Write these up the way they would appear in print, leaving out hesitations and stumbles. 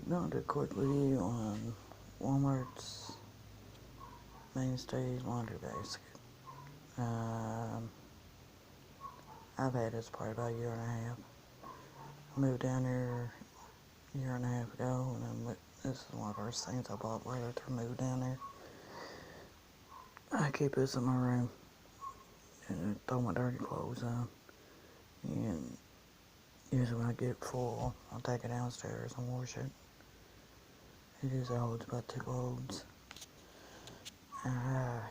Gonna do a quick review on Walmart's Mainstay laundry basket. Um, I've had this probably about a year and a half. I moved down here a year and a half ago, and this is one of the first things I bought right after I moved down there. I keep this in my room and throw my dirty clothes on. And usually when I get full, I'll take it downstairs and wash it. It usually holds about 2 loads. I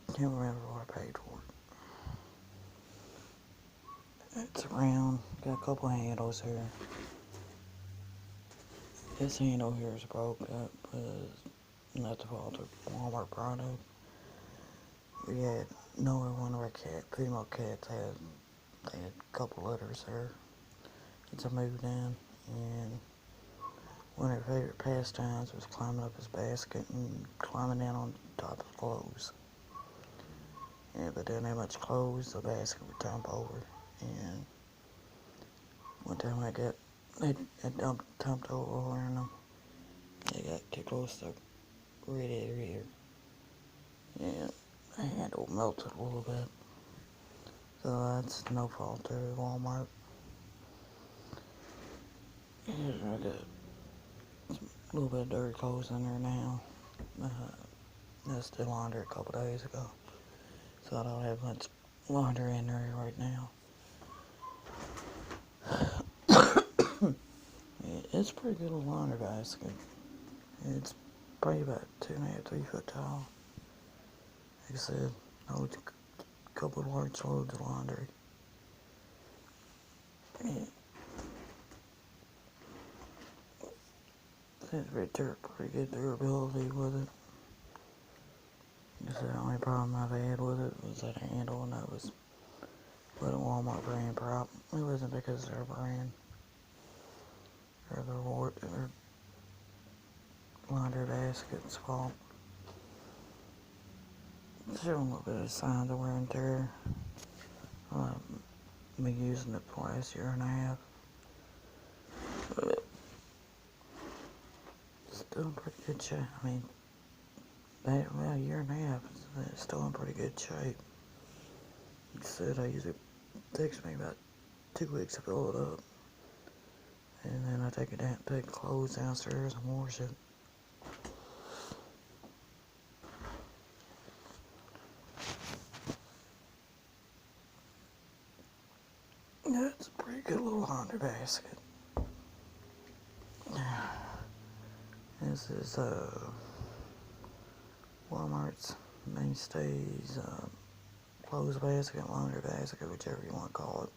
can't remember what I paid for it. It's round, got a couple of handles here. This handle here is broke up, but it's not the fault of Walmart product. We had one of our female cats they had a couple litters there. It's a moved in, and one of her favorite pastimes was climbing up his basket and climbing down on top of clothes. And if it didn't have much clothes, the basket would tumble over. And one time they dumped over in them. They got too close to radiator here. And the handle melted a little bit. So that's no fault to Walmart. I got a little bit of dirty clothes in there now. I did laundry a couple days ago. So I don't have much laundry in there right now. It's a pretty good little laundry basket. It's probably about 2.5, 3 foot tall. Like I said, holds a couple of large loads of laundry. And it's pretty good durability with it. The only problem I've had with it was that handle, and that was with a Walmart brand problem. It wasn't because of their brand or their laundry basket's fault. It's showing a little bit of signs of wear and tear. I've been using it for the last year and a half. But it's still in pretty good shape. I mean, a year and a half, it's still in pretty good shape. Like I said, it takes me about 2 weeks to fill it up. And then I take the clothes downstairs and wash it. It's a pretty good little laundry basket. This is Walmart's Mainstays clothes basket, laundry basket, whichever you want to call it.